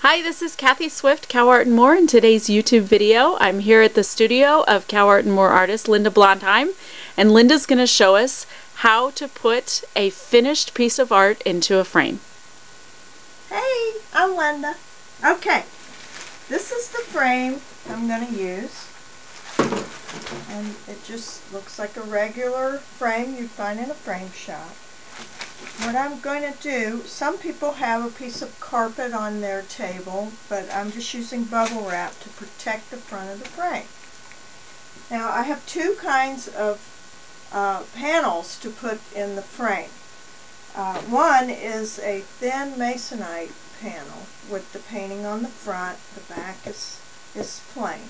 Hi, this is Kathy Swift, Cow Art & More. In today's YouTube video, I'm here at the studio of Cow Art & More artist Linda Blondheim, and Linda's going to show us how to put a finished piece of art into a frame. Hey, I'm Linda. Okay, this is the frame I'm going to use, and it just looks like a regular frame you'd find in a frame shop. What I'm going to do, some people have a piece of carpet on their table, but I'm just using bubble wrap to protect the front of the frame. Now I have two kinds of panels to put in the frame. One is a thin masonite panel with the painting on the front. The back is plain.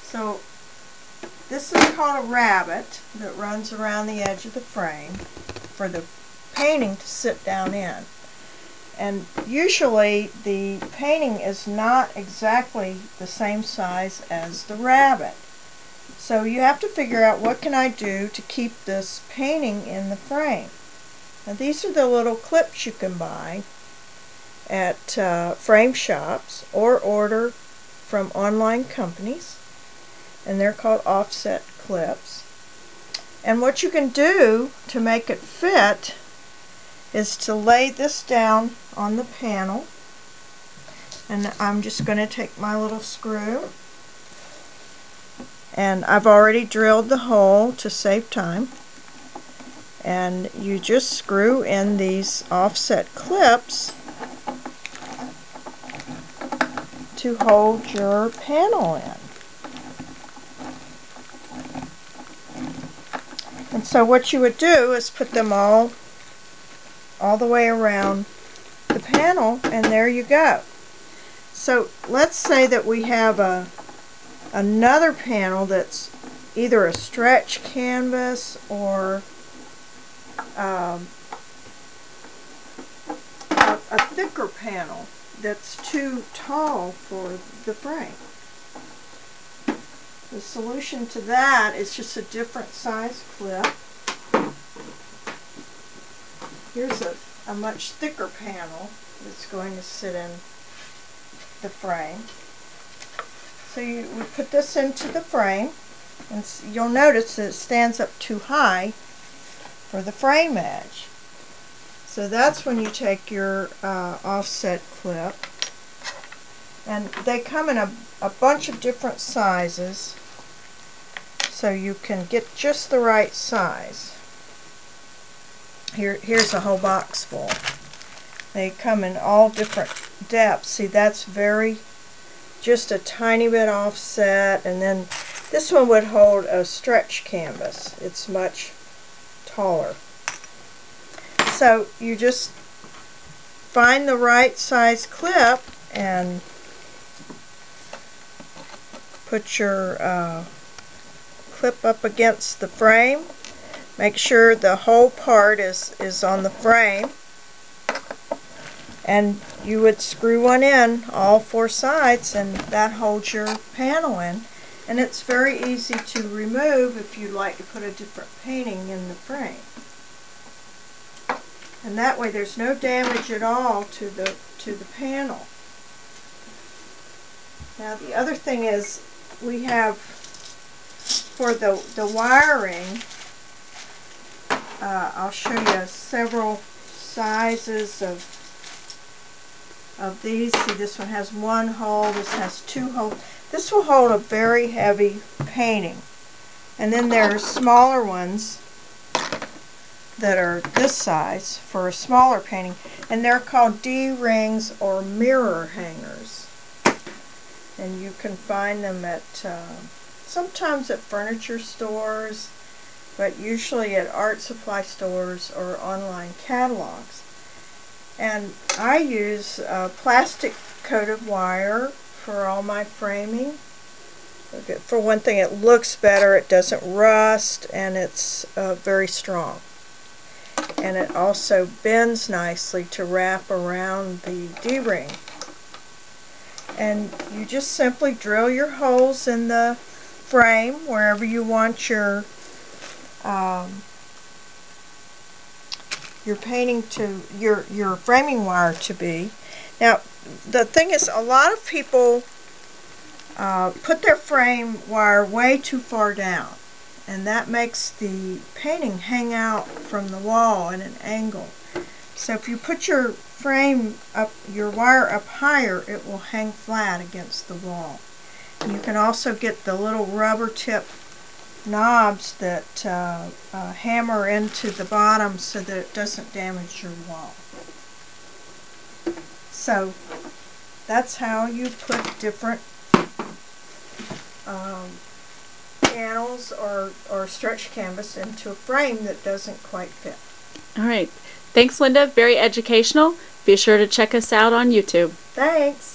So this is called a rabbet that runs around the edge of the frame for the painting to sit down in. And usually the painting is not exactly the same size as the rabbet. So you have to figure out, what can I do to keep this painting in the frame? Now these are the little clips you can buy at frame shops or order from online companies, and they're called offset clips. And what you can do to make it fit is to lay this down on the panel, and I'm just going to take my little screw, and I've already drilled the hole to save time, and you just screw in these offset clips to hold your panel in. And so what you would do is put them all the way around the panel, and there you go. So let's say that we have another panel that's either a stretch canvas or a thicker panel that's too tall for the frame. The solution to that is just a different size clip. Here's a much thicker panel that's going to sit in the frame. So we put this into the frame, and you'll notice that it stands up too high for the frame edge. So that's when you take your offset clip, and they come in a bunch of different sizes, so you can get just the right size. Here's a whole box full. They come in all different depths. See, that's just a tiny bit offset, and then this one would hold a stretch canvas. It's much taller. So you just find the right size clip and put your clip up against the frame. Make sure the whole part is on the frame, and you would screw one in all four sides, and that holds your panel in. And it's very easy to remove if you'd like to put a different painting in the frame. And that way there's no damage at all to the panel. Now the other thing is, we have for the wiring, I'll show you several sizes of these. See, this one has one hole, this has two holes. This will hold a very heavy painting. And then there are smaller ones that are this size for a smaller painting, and they're called D-rings or mirror hangers. And you can find them at sometimes at furniture stores, but usually at art supply stores or online catalogs. And I use plastic coated wire for all my framing. For one thing, it looks better, it doesn't rust, and it's very strong. And it also bends nicely to wrap around the D-ring. And you just simply drill your holes in the frame wherever you want your painting to, your framing wire to be. Now the thing is, a lot of people put their frame wire way too far down, and that makes the painting hang out from the wall at an angle. So if you put your frame up, your wire up higher, it will hang flat against the wall. And you can also get the little rubber tip knobs that hammer into the bottom so that it doesn't damage your wall. So that's how you put different panels or stretch canvas into a frame that doesn't quite fit. All right. Thanks, Linda. Very educational. Be sure to check us out on YouTube. Thanks.